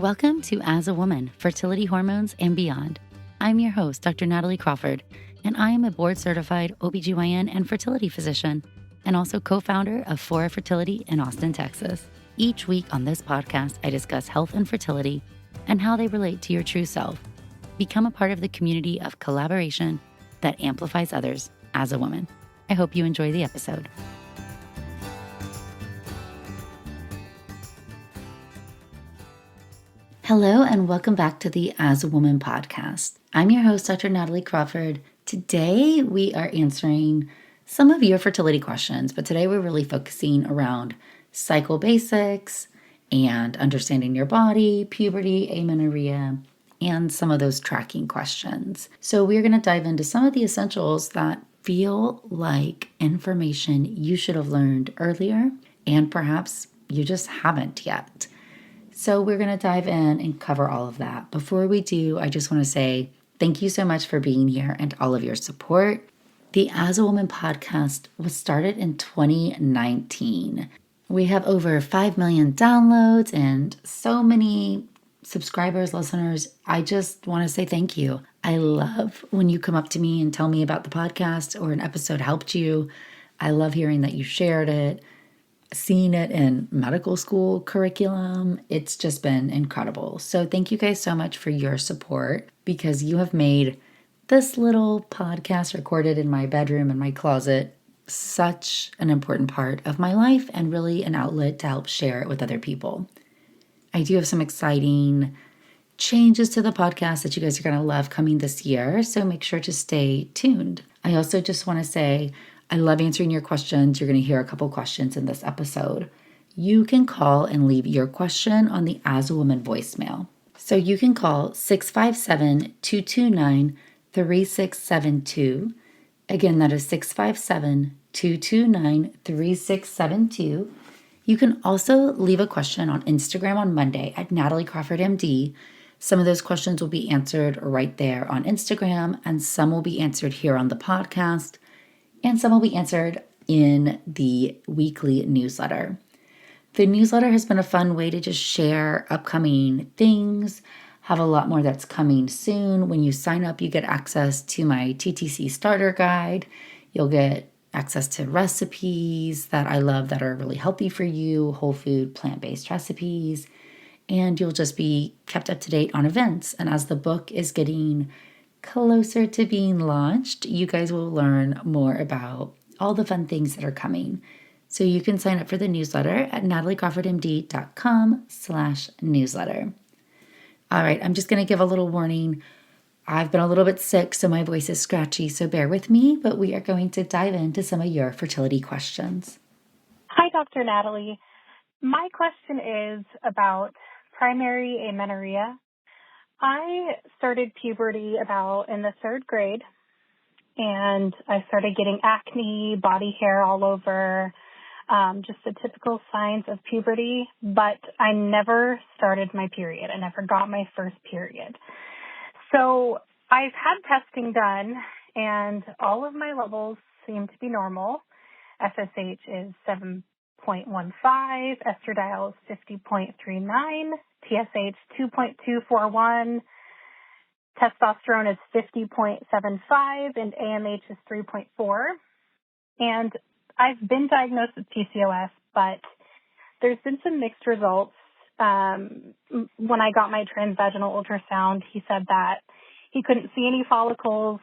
Welcome to As a Woman, Fertility Hormones and Beyond. I'm your host, Dr. Natalie Crawford, and I am a board-certified OBGYN and fertility physician, and also co-founder of Fora Fertility in Austin, Texas. Each week on this podcast, I discuss health and fertility and how they relate to your true self. Become a part of the community of collaboration that amplifies others as a woman. I hope you enjoy the episode. Hello, and welcome back to the As a Woman podcast. I'm your host, Dr. Natalie Crawford. Today, we are answering some of your fertility questions, but today we're really focusing around cycle basics and understanding your body, puberty, amenorrhea, and some of those tracking questions. So we're going to dive into some of the essentials that feel like information you should have learned earlier, and perhaps you just haven't yet. So we're going to dive in and cover all of that. Before we do, I just want to say thank you so much for being here and all of your support. The As a Woman podcast was started in 2019. We have over 5 million downloads and so many subscribers, listeners. I just want to say thank you. I love when you come up to me and tell me about the podcast or an episode helped you. I love hearing that you shared it. Seeing it in medical school curriculum, it's just been incredible. So thank you guys so much for your support, because you have made this little podcast recorded in my bedroom and my closet such an important part of my life and really an outlet to help share it with other people. I do have some exciting changes to the podcast that you guys are going to love coming this year, so make sure to stay tuned. I also just want to say I love answering your questions. You're going to hear a couple questions in this episode. You can call and leave your question on the As a Woman voicemail. So you can call 657-229-3672. Again, that is 657-229-3672. You can also leave a question on Instagram on Monday at nataliecrawfordmd. Some of those questions will be answered right there on Instagram, and some will be answered here on the podcast, and some will be answered in the weekly newsletter. The newsletter has been a fun way to just share upcoming things, have a lot more that's coming soon. When you sign up, you get access to my TTC starter guide. You'll get access to recipes that I love that are really healthy for you, whole food, plant-based recipes, and you'll just be kept up to date on events. And as the book is getting closer to being launched, you guys will learn more about all the fun things that are coming. So you can sign up for the newsletter at nataliecrawfordmd.com/newsletter. All right, I'm just going to give a little warning. I've been a little bit sick, so my voice is scratchy, so bear with me, but we are going to dive into some of your fertility questions. Hi, Dr. Natalie. My question is about primary amenorrhea. I started puberty about in the third grade, and I started getting acne, body hair all over, just the typical signs of puberty, but I never started my period. I never got my first period. So I've had testing done, and all of my levels seem to be normal. FSH is 7.15, estradiol is 50.39, TSH 2.241, testosterone is 50.75, and AMH is 3.4. And I've been diagnosed with PCOS, but there's been some mixed results. When I got my transvaginal ultrasound, he said that he couldn't see any follicles,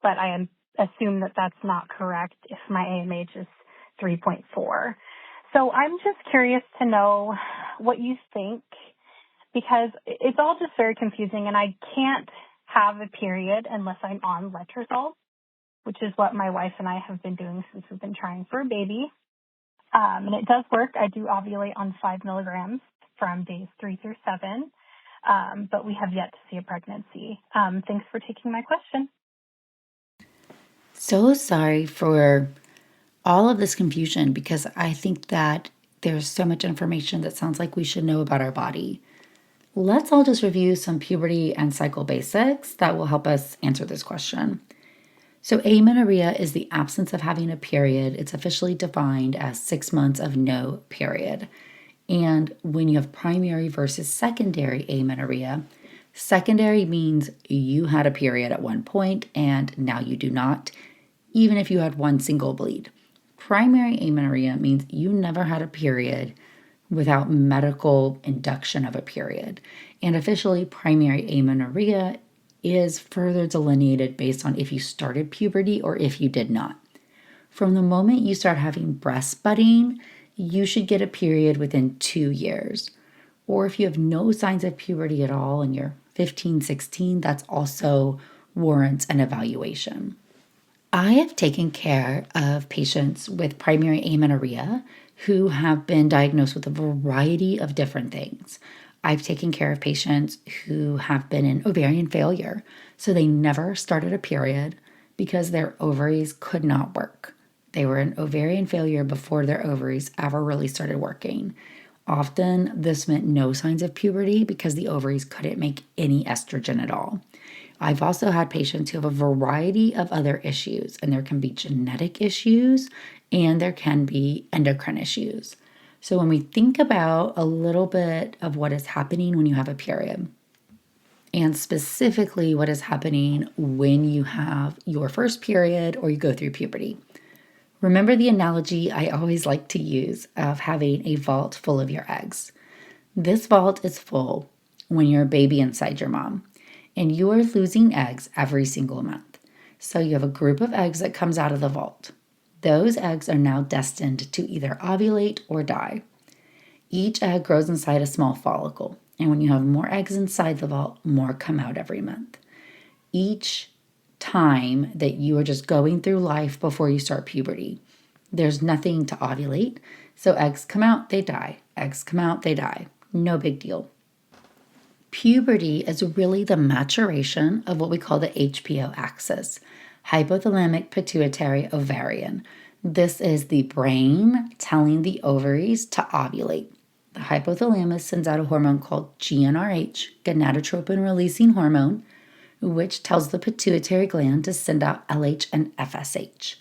but I assume that that's not correct if my AMH is 3.4. So I'm just curious to know what you think, because it's all just very confusing, and I can't have a period unless I'm on letrozole, which is what my wife and I have been doing since we've been trying for a baby. And it does work. I do ovulate on 5 milligrams from days 3 through 7, but we have yet to see a pregnancy. Thanks for taking my question. So sorry for all of this confusion, because I think that there's so much information that sounds like we should know about our body. Let's all just review some puberty and cycle basics that will help us answer this question. So amenorrhea is the absence of having a period. It's officially defined as 6 months of no period. And when you have primary versus secondary amenorrhea, secondary means you had a period at one point and now you do not, even if you had one single bleed. Primary amenorrhea means you never had a period without medical induction of a period. And officially, primary amenorrhea is further delineated based on if you started puberty or if you did not. From the moment you start having breast budding, you should get a period within 2 years. Or if you have no signs of puberty at all and you're 15, 16, that's also warrants an evaluation. I have taken care of patients with primary amenorrhea who have been diagnosed with a variety of different things. I've taken care of patients who have been in ovarian failure, so they never started a period because their ovaries could not work. They were in ovarian failure before their ovaries ever really started working. Often, this meant no signs of puberty because the ovaries couldn't make any estrogen at all. I've also had patients who have a variety of other issues, and there can be genetic issues and there can be endocrine issues. So when we think about a little bit of what is happening when you have a period, and specifically what is happening when you have your first period or you go through puberty, remember the analogy I always like to use of having a vault full of your eggs. This vault is full when you're a baby inside your mom, and you are losing eggs every single month. So you have a group of eggs that comes out of the vault. Those eggs are now destined to either ovulate or die. Each egg grows inside a small follicle, and when you have more eggs inside the vault, more come out every month. Each time that you are just going through life before you start puberty, there's nothing to ovulate, so eggs come out, they die. Eggs come out, they die. No big deal. Puberty is really the maturation of what we call the HPO axis, hypothalamic pituitary ovarian. This is the brain telling the ovaries to ovulate. The hypothalamus sends out a hormone called GnRH, gonadotropin releasing hormone, which tells the pituitary gland to send out LH and FSH.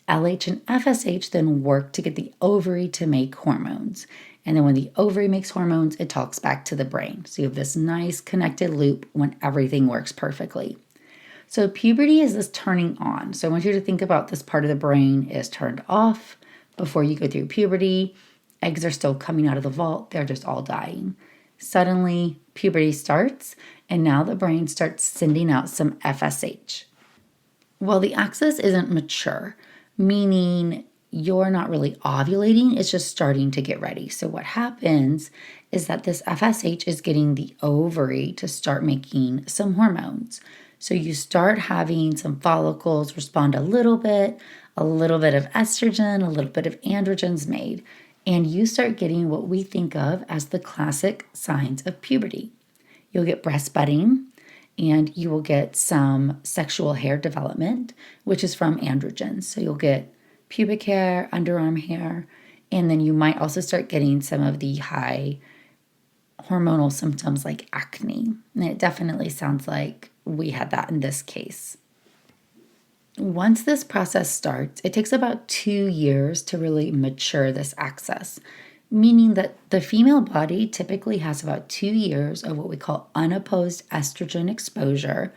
LH and FSH then work to get the ovary to make hormones. And then when the ovary makes hormones, it talks back to the brain. So you have this nice connected loop when everything works perfectly. So puberty is this turning on. So I want you to think about this part of the brain is turned off before you go through puberty. Eggs are still coming out of the vault. They're just all dying. Suddenly, puberty starts, and now the brain starts sending out some FSH. Well, the axis isn't mature, meaning you're not really ovulating, it's just starting to get ready. So what happens is that this FSH is getting the ovary to start making some hormones. So you start having some follicles respond a little bit of estrogen, a little bit of androgens made, and you start getting what we think of as the classic signs of puberty. You'll get breast budding, and you will get some sexual hair development, which is from androgens. So you'll get pubic hair, underarm hair, and then you might also start getting some of the high hormonal symptoms like acne. And it definitely sounds like we had that in this case. Once this process starts, it takes about 2 years to really mature this axis, meaning that the female body typically has about 2 years of what we call unopposed estrogen exposure.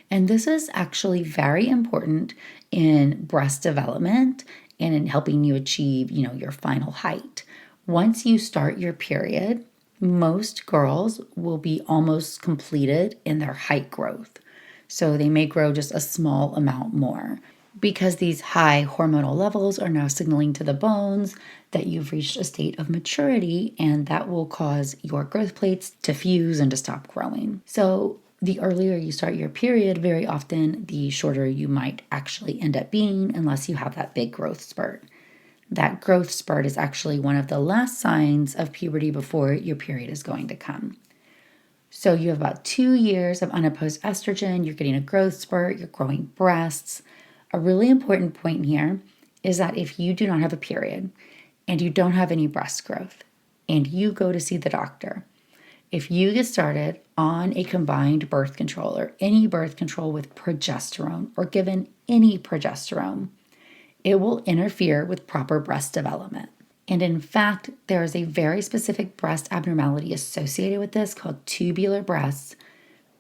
And this is actually very important in breast development and in helping you achieve, your final height. Once you start your period, most girls will be almost completed in their height growth. So they may grow just a small amount more because these high hormonal levels are now signaling to the bones that you've reached a state of maturity, and that will cause your growth plates to fuse and to stop growing. So the earlier you start your period, very often the shorter you might actually end up being unless you have that big growth spurt. That growth spurt is actually one of the last signs of puberty before your period is going to come. So you have about 2 years of unopposed estrogen, you're getting a growth spurt, you're growing breasts. A really important point here is that if you do not have a period and you don't have any breast growth and you go to see the doctor, if you get started on a combined birth control or any birth control with progesterone or given any progesterone, it will interfere with proper breast development. And in fact, there is a very specific breast abnormality associated with this called tubular breasts.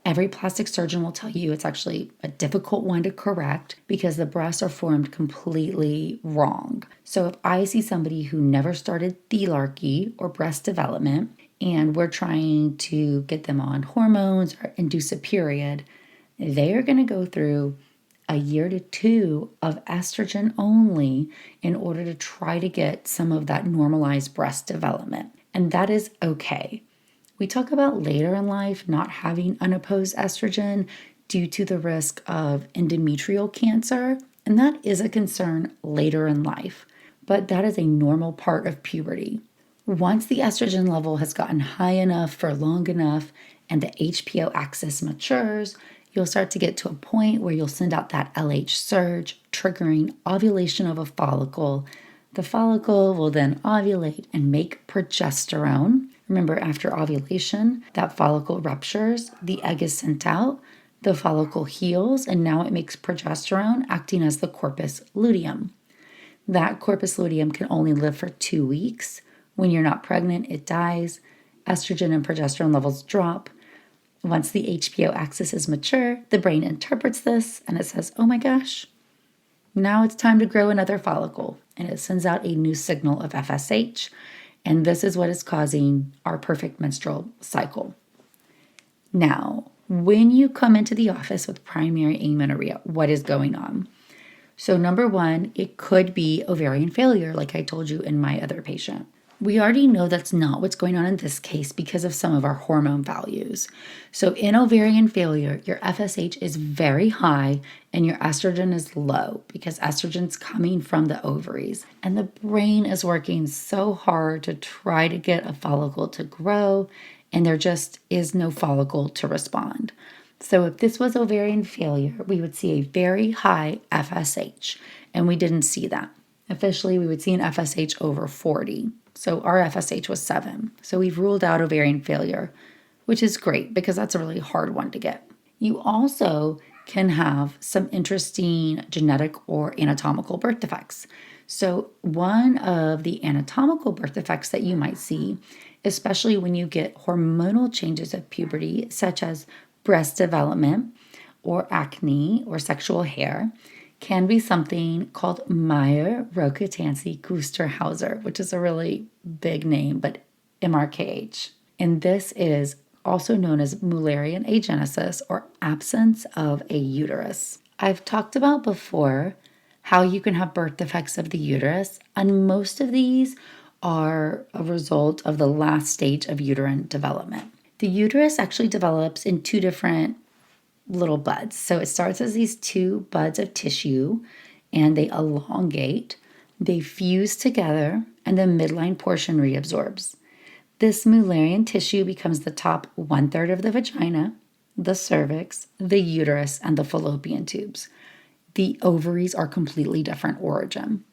Every plastic surgeon will tell you it's actually a difficult one to correct because the breasts are formed completely wrong. So if I see somebody who never started thelarchy or breast development, and we're trying to get them on hormones or induce a period, they are going to go through a year to 2 of estrogen only in order to try to get some of that normalized breast development. And that is okay. We talk about later in life not having unopposed estrogen due to the risk of endometrial cancer, and that is a concern later in life, but that is a normal part of puberty. Once the estrogen level has gotten high enough for long enough and the HPO axis matures, you'll start to get to a point where you'll send out that LH surge, triggering ovulation of a follicle. The follicle will then ovulate and make progesterone. Remember, after ovulation, that follicle ruptures, the egg is sent out, the follicle heals, and now it makes progesterone, acting as the corpus luteum. That corpus luteum can only live for 2 weeks. When you're not pregnant, it dies. Estrogen and progesterone levels drop. Once the HPO axis is mature, the brain interprets this and it says, oh my gosh, now it's time to grow another follicle. And it sends out a new signal of FSH. And this is what is causing our perfect menstrual cycle. Now, when you come into the office with primary amenorrhea, what is going on? So number 1, it could be ovarian failure, like I told you in my other patient. We already know that's not what's going on in this case because of some of our hormone values. So in ovarian failure, your FSH is very high and your estrogen is low because estrogen's coming from the ovaries. And the brain is working so hard to try to get a follicle to grow, and there just is no follicle to respond. So if this was ovarian failure, we would see a very high FSH, and we didn't see that. Officially, we would see an FSH over 40. So our FSH was 7. So we've ruled out ovarian failure, which is great because that's a really hard one to get. You also can have some interesting genetic or anatomical birth defects. So one of the anatomical birth defects that you might see, especially when you get hormonal changes of puberty, such as breast development or acne or sexual hair, can be something called Mayer-Rokitansky-Kuster-Hauser, which is a really big name, but MRKH. And this is also known as Mullerian agenesis or absence of a uterus. I've talked about before how you can have birth defects of the uterus, and most of these are a result of the last stage of uterine development. The uterus actually develops in 2 different little buds. So it starts as these 2 buds of tissue and they elongate, they fuse together, and the midline portion reabsorbs. This Mullerian tissue becomes the top 1/3 of the vagina, the cervix, the uterus, and the fallopian tubes. The ovaries are completely different origin.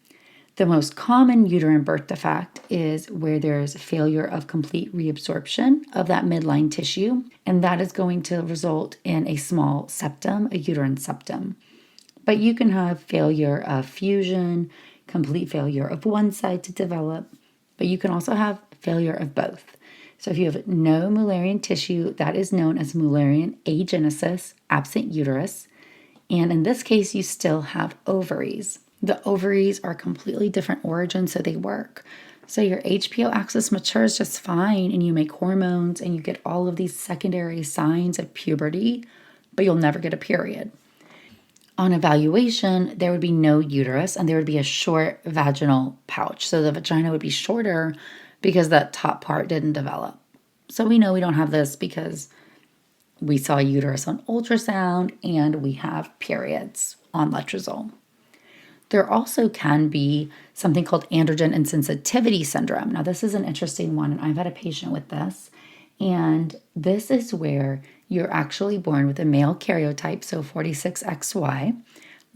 The most common uterine birth defect is where there's failure of complete reabsorption of that midline tissue, and that is going to result in a small septum, a uterine septum. But you can have failure of fusion, complete failure of one side to develop, but you can also have failure of both. So if you have no Mullerian tissue, that is known as Mullerian agenesis, absent uterus, and in this case, you still have ovaries. The ovaries are completely different origin, so they work. So your HPO axis matures just fine and you make hormones and you get all of these secondary signs of puberty, but you'll never get a period. On evaluation, there would be no uterus and there would be a short vaginal pouch. So the vagina would be shorter because that top part didn't develop. So we know we don't have this because we saw uterus on ultrasound and we have periods on letrozole. There also can be something called androgen insensitivity syndrome. Now, this is an interesting one, and I've had a patient with this. And this is where you're actually born with a male karyotype, so 46XY,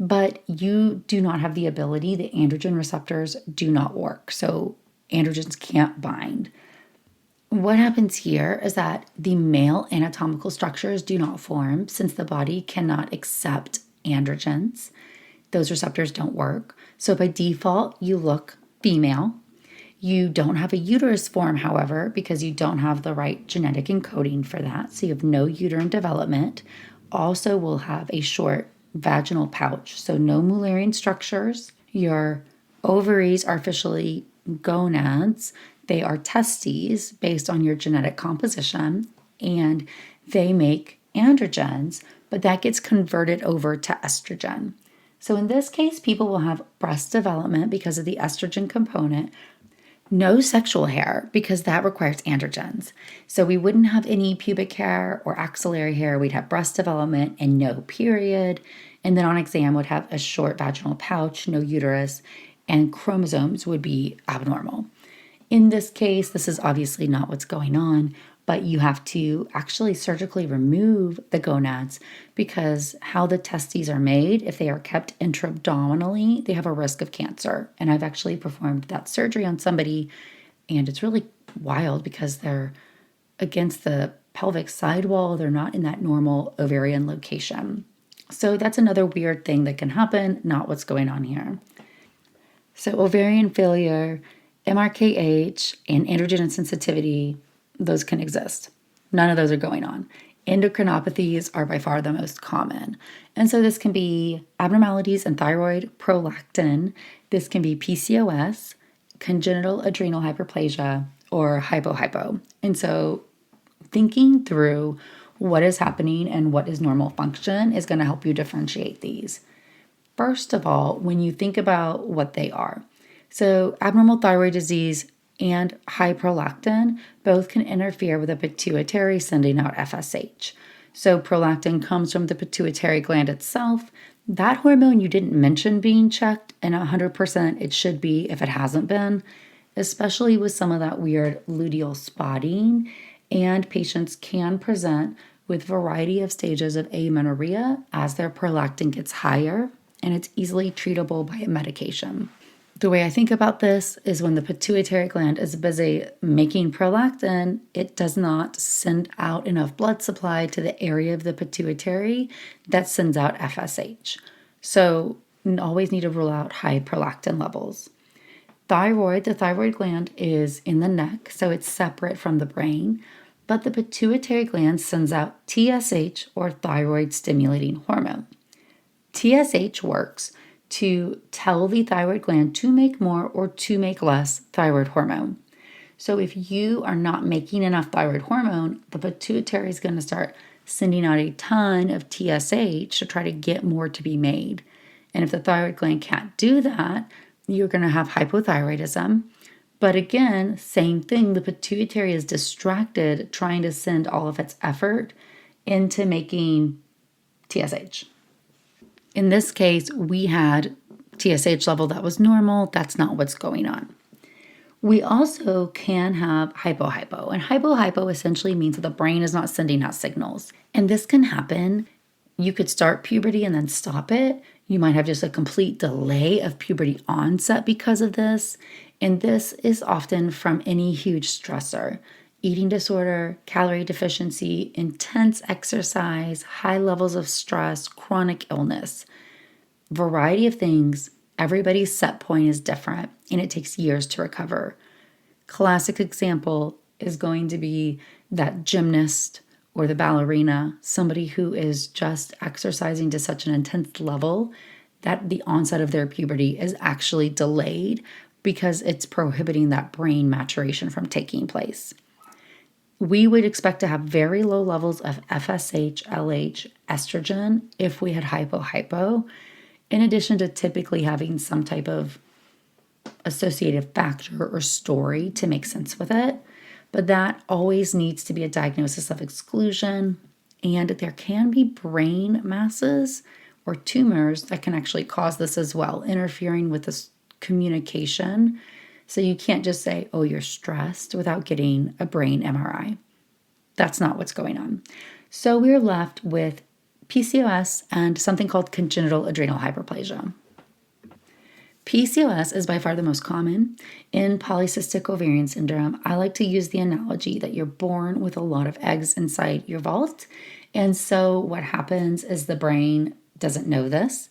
but you do not have the ability, the androgen receptors do not work. So androgens can't bind. What happens here is that the male anatomical structures do not form since the body cannot accept androgens. Those receptors don't work. So by default, you look female. You don't have a uterus form, however, because you don't have the right genetic encoding for that. So you have no uterine development. Also will have a short vaginal pouch. So no Mullerian structures. Your ovaries are officially gonads. They are testes based on your genetic composition, and they make androgens, but that gets converted over to estrogen. So in this case, people will have breast development because of the estrogen component. No sexual hair because that requires androgens. So we wouldn't have any pubic hair or axillary hair. We'd have breast development and no period. And then on exam would have a short vaginal pouch, no uterus, and chromosomes would be abnormal. In this case, this is obviously not what's going on, but you have to actually surgically remove the gonads because how the testes are made, if they are kept intra-abdominally, they have a risk of cancer. And I've actually performed that surgery on somebody, and it's really wild because they're against the pelvic sidewall. They're not in that normal ovarian location. So that's another weird thing that can happen, not what's going on here. So ovarian failure, MRKH, and androgen insensitivity, those can exist. None of those are going on. Endocrinopathies are by far the most common. And so this can be abnormalities in thyroid, prolactin. This can be PCOS, congenital adrenal hyperplasia, or hypo. And so thinking through what is happening and what is normal function is going to help you differentiate these. First of all, when you think about what they are, so abnormal thyroid disease and high prolactin both can interfere with the pituitary sending out FSH. So prolactin comes from the pituitary gland itself. That hormone you didn't mention being checked, and 100% it should be if it hasn't been, especially with some of that weird luteal spotting. And patients can present with a variety of stages of amenorrhea as their prolactin gets higher, and it's easily treatable by a medication. The way I think about this is when the pituitary gland is busy making prolactin, it does not send out enough blood supply to the area of the pituitary that sends out FSH. So you always need to rule out high prolactin levels. The thyroid gland is in the neck, so it's separate from the brain, but the pituitary gland sends out TSH, or thyroid stimulating hormone. TSH works to tell the thyroid gland to make more or to make less thyroid hormone. So if you are not making enough thyroid hormone, the pituitary is going to start sending out a ton of TSH to try to get more to be made. And if the thyroid gland can't do that, you're going to have hypothyroidism. But again, same thing, the pituitary is distracted trying to send all of its effort into making TSH. In this case, we had TSH level that was normal. That's not what's going on. We also can have hypo. And hypo essentially means that the brain is not sending out signals. And this can happen. You could start puberty and then stop it. You might have just a complete delay of puberty onset because of this. And this is often from any huge stressor. Eating disorder, calorie deficiency, intense exercise, high levels of stress, chronic illness, variety of things. Everybody's set point is different and it takes years to recover. Classic example is going to be that gymnast or the ballerina, somebody who is just exercising to such an intense level that the onset of their puberty is actually delayed because it's prohibiting that brain maturation from taking place. We would expect to have very low levels of FSH, LH, estrogen if we had hypo, in addition to typically having some type of associative factor or story to make sense with it. But that always needs to be a diagnosis of exclusion, and there can be brain masses or tumors that can actually cause this as well, interfering with this communication. So you can't just say, oh, you're stressed without getting a brain MRI. That's not what's going on. So we're left with PCOS and something called congenital adrenal hyperplasia. PCOS is by far the most common. In polycystic ovarian syndrome, I like to use the analogy that you're born with a lot of eggs inside your vault. And so what happens is the brain doesn't know this.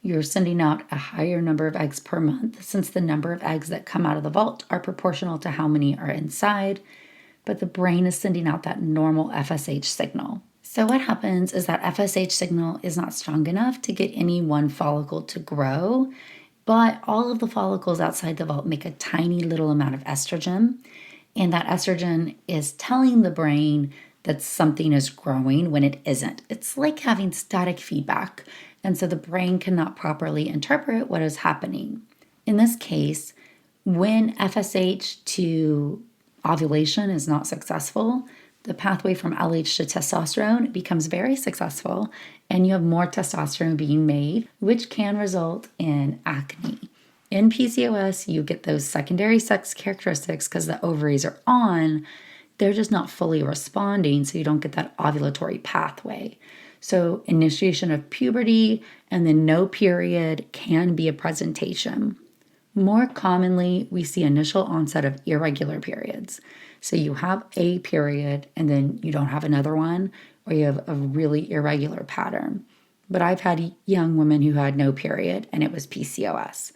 you're sending out a higher number of eggs per month since the number of eggs that come out of the vault are proportional to how many are inside, but the brain is sending out that normal FSH signal. So what happens is that FSH signal is not strong enough to get any one follicle to grow, but all of the follicles outside the vault make a tiny little amount of estrogen, and that estrogen is telling the brain that something is growing when it isn't. It's like having static feedback, and so the brain cannot properly interpret what is happening. In this case, when FSH to ovulation is not successful, the pathway from LH to testosterone becomes very successful, and you have more testosterone being made, which can result in acne. In PCOS, you get those secondary sex characteristics because the ovaries are on, they're just not fully responding, so you don't get that ovulatory pathway. So initiation of puberty and then no period can be a presentation. More commonly, we see initial onset of irregular periods. So you have a period and then you don't have another one, or you have a really irregular pattern. But I've had young women who had no period and it was PCOS.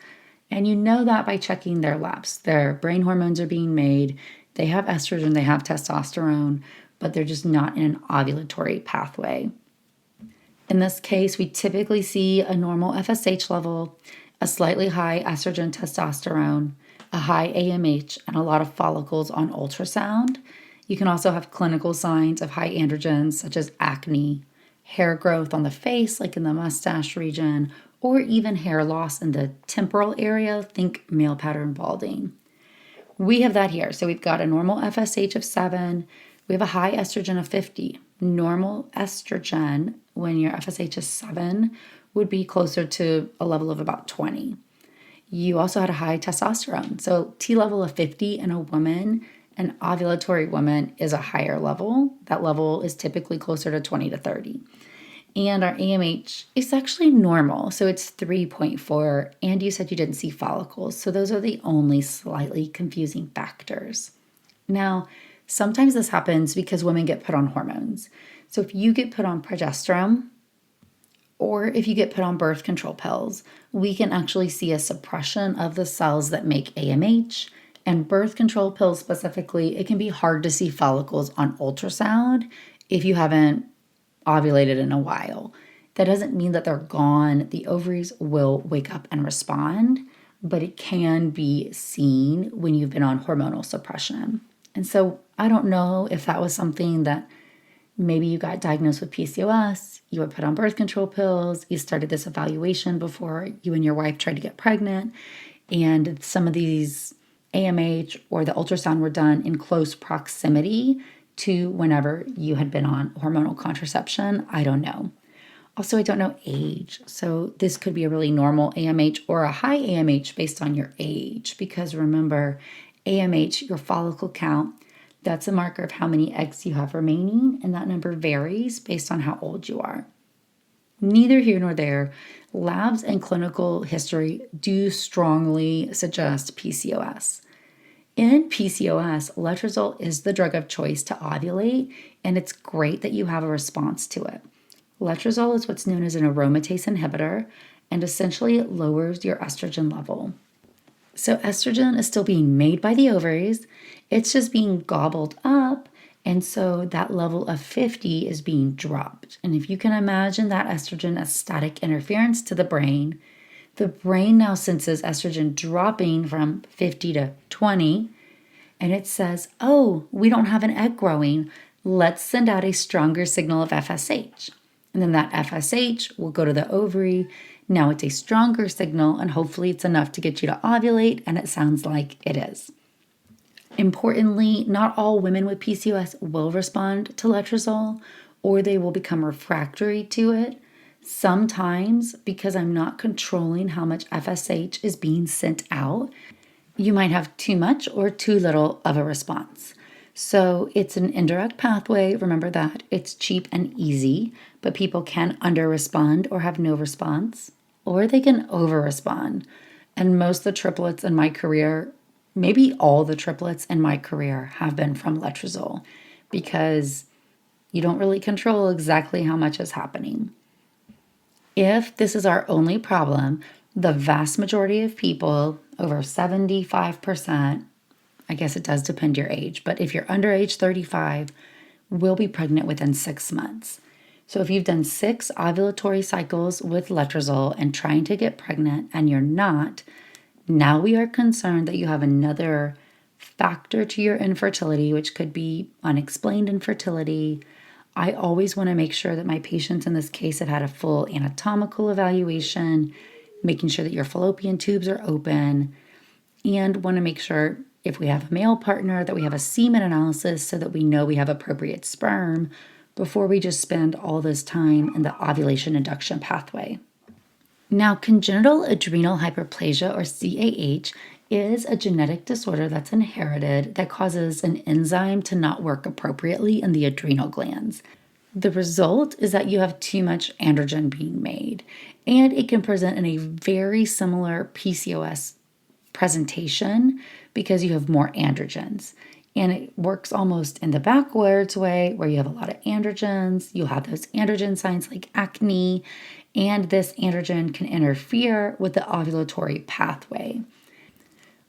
And you know that by checking their labs. Their brain hormones are being made, they have estrogen, they have testosterone, but they're just not in an ovulatory pathway. In this case, we typically see a normal FSH level, a slightly high estrogen testosterone, a high AMH, and a lot of follicles on ultrasound. You can also have clinical signs of high androgens such as acne, hair growth on the face, like in the mustache region, or even hair loss in the temporal area, think male pattern balding. We have that here. So we've got a normal FSH of 7. We have a high estrogen of 50. Normal estrogen, when your FSH is 7, would be closer to a level of about 20. You also had a high testosterone. So T level of 50 in a woman, an ovulatory woman, is a higher level. That level is typically closer to 20 to 30. And our AMH is actually normal. So it's 3.4. And you said you didn't see follicles. So those are the only slightly confusing factors. Now, sometimes this happens because women get put on hormones. So if you get put on progesterone, or if you get put on birth control pills, we can actually see a suppression of the cells that make AMH. And birth control pills specifically, it can be hard to see follicles on ultrasound if you haven't ovulated in a while. That doesn't mean that they're gone. The ovaries will wake up and respond, but it can be seen when you've been on hormonal suppression. And so I don't know if that was something that maybe you got diagnosed with PCOS, you were put on birth control pills, you started this evaluation before you and your wife tried to get pregnant, and some of these AMH or the ultrasound were done in close proximity to whenever you had been on hormonal contraception. I don't know. Also, I don't know age. So this could be a really normal AMH or a high AMH based on your age, because remember, AMH, your follicle count, that's a marker of how many eggs you have remaining, and that number varies based on how old you are. Neither here nor there, labs and clinical history do strongly suggest PCOS. In PCOS, letrozole is the drug of choice to ovulate, and it's great that you have a response to it. Letrozole is what's known as an aromatase inhibitor, and essentially it lowers your estrogen level. So estrogen is still being made by the ovaries, it's just being gobbled up, and so that level of 50 is being dropped. And if you can imagine that estrogen as static interference to the brain now senses estrogen dropping from 50 to 20, and it says, oh, we don't have an egg growing. Let's send out a stronger signal of FSH. And then that FSH will go to the ovary. Now it's a stronger signal, and hopefully it's enough to get you to ovulate, and it sounds like it is. Importantly, not all women with PCOS will respond to letrozole, or they will become refractory to it. Sometimes, because I'm not controlling how much FSH is being sent out, you might have too much or too little of a response. So it's an indirect pathway. Remember that. It's cheap and easy, but people can under-respond or have no response, or they can over-respond. And most of the triplets in my career, maybe all the triplets in my career, have been from letrozole, because you don't really control exactly how much is happening. If this is our only problem, the vast majority of people, over 75%, I guess it does depend your age, but if you're under age 35, will be pregnant within 6 months. So if you've done 6 ovulatory cycles with letrozole and trying to get pregnant and you're not, now we are concerned that you have another factor to your infertility, which could be unexplained infertility. I always want to make sure that my patients in this case have had a full anatomical evaluation, making sure that your fallopian tubes are open, and want to make sure if we have a male partner that we have a semen analysis so that we know we have appropriate sperm before we just spend all this time in the ovulation induction pathway. Now, congenital adrenal hyperplasia, or CAH, is a genetic disorder that's inherited that causes an enzyme to not work appropriately in the adrenal glands. The result is that you have too much androgen being made, and it can present in a very similar PCOS presentation because you have more androgens. And it works almost in the backwards way where you have a lot of androgens. You'll have those androgen signs like acne, and this androgen can interfere with the ovulatory pathway.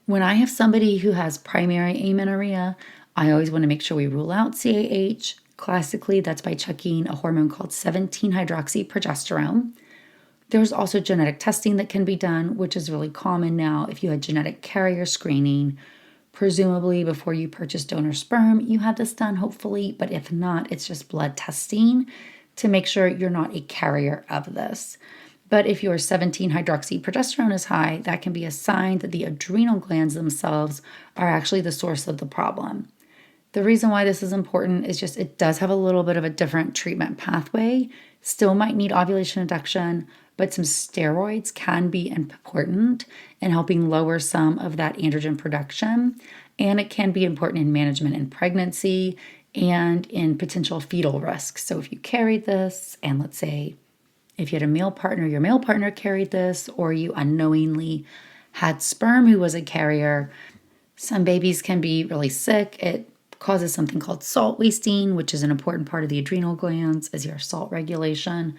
When I have somebody who has primary amenorrhea, I always want to make sure we rule out CAH. Classically, that's by checking a hormone called 17-hydroxyprogesterone. There's also genetic testing that can be done, which is really common now. If you had genetic carrier screening, presumably before you purchase donor sperm, you had this done, hopefully. But if not, it's just blood testing to make sure you're not a carrier of this. But if your 17-hydroxyprogesterone is high, that can be a sign that the adrenal glands themselves are actually the source of the problem. The reason why this is important is just it does have a little bit of a different treatment pathway. Still might need ovulation induction, but some steroids can be important in helping lower some of that androgen production. And it can be important in management in pregnancy and in potential fetal risks. So if you carried this, and let's say if you had a male partner, your male partner carried this, or you unknowingly had sperm who was a carrier, some babies can be really sick. It causes something called salt wasting, which is an important part of the adrenal glands as your salt regulation,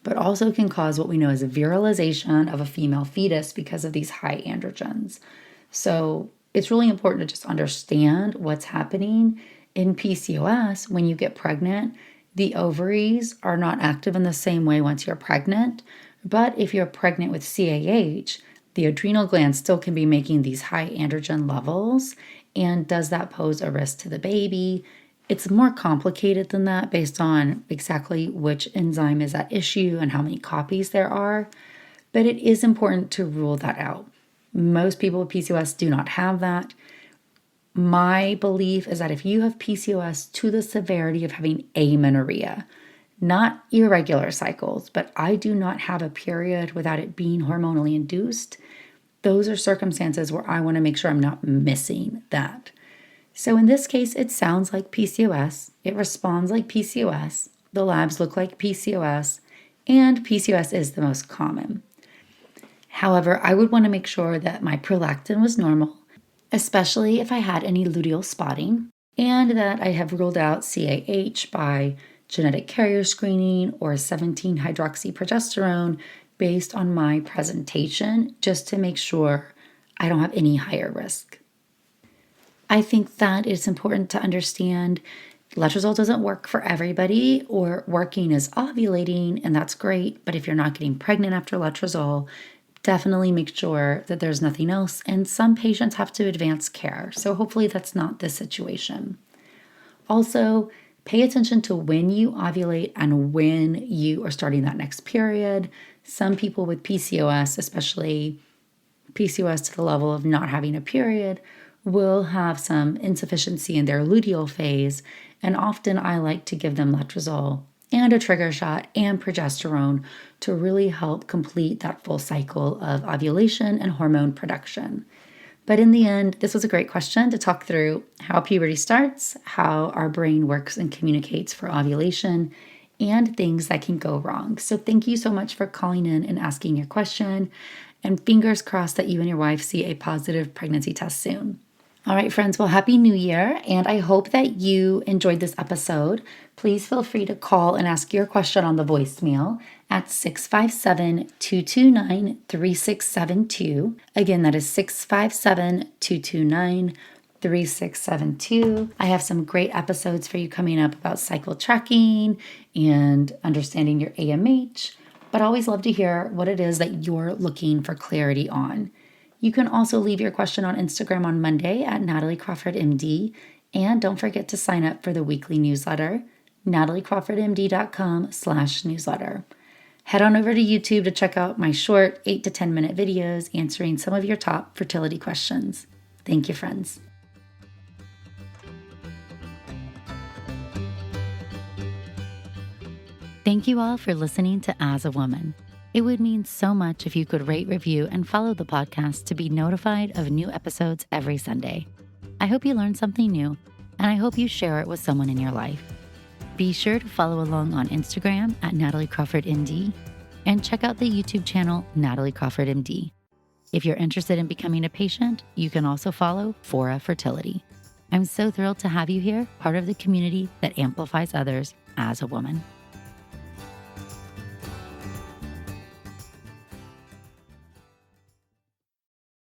but also can cause what we know as a virilization of a female fetus because of these high androgens. So it's really important to just understand what's happening in PCOS. When you get pregnant, the ovaries are not active in the same way once you're pregnant. But if you're pregnant with CAH, the adrenal glands still can be making these high androgen levels. And does that pose a risk to the baby? It's more complicated than that based on exactly which enzyme is at issue and how many copies there are. But it is important to rule that out. Most people with PCOS do not have that. My belief is that if you have PCOS to the severity of having amenorrhea, not irregular cycles, but I do not have a period without it being hormonally induced, those are circumstances where I want to make sure I'm not missing that. So in this case, it sounds like PCOS. It responds like PCOS. The labs look like PCOS, and PCOS is the most common. However, I would want to make sure that my prolactin was normal, especially if I had any luteal spotting, and that I have ruled out CAH by genetic carrier screening or 17-hydroxyprogesterone based on my presentation, just to make sure I don't have any higher risk. I think that it's important to understand letrozole doesn't work for everybody, or working is ovulating, and that's great. But if you're not getting pregnant after letrozole, definitely make sure that there's nothing else. And some patients have to advance care. So hopefully that's not the situation. Also, pay attention to when you ovulate and when you are starting that next period. Some people with PCOS, especially PCOS to the level of not having a period, will have some insufficiency in their luteal phase, and often I like to give them letrozole and a trigger shot and progesterone to really help complete that full cycle of ovulation and hormone production. But in the end, this was a great question to talk through how puberty starts, how our brain works and communicates for ovulation, and things that can go wrong. So thank you so much for calling in and asking your question, and fingers crossed that you and your wife see a positive pregnancy test soon. All right, friends. Well, Happy New Year. And I hope that you enjoyed this episode. Please feel free to call and ask your question on the voicemail at 657-229-3672. Again, that is 657-229-3672. I have some great episodes for you coming up about cycle tracking and understanding your AMH, but I always love to hear what it is that you're looking for clarity on. You can also leave your question on Instagram on Monday at nataliecrawfordmd, and don't forget to sign up for the weekly newsletter, nataliecrawfordmd.com/newsletter. Head on over to YouTube to check out my short 8 to 10 minute videos answering some of your top fertility questions. Thank you, friends. Thank you all for listening to As a Woman. It would mean so much if you could rate, review, and follow the podcast to be notified of new episodes every Sunday. I hope you learned something new, and I hope you share it with someone in your life. Be sure to follow along on Instagram at nataliecrawfordmd and check out the YouTube channel Natalie Crawford MD. If you're interested in becoming a patient, you can also follow Fora Fertility. I'm so thrilled to have you here, part of the community that amplifies others as a woman.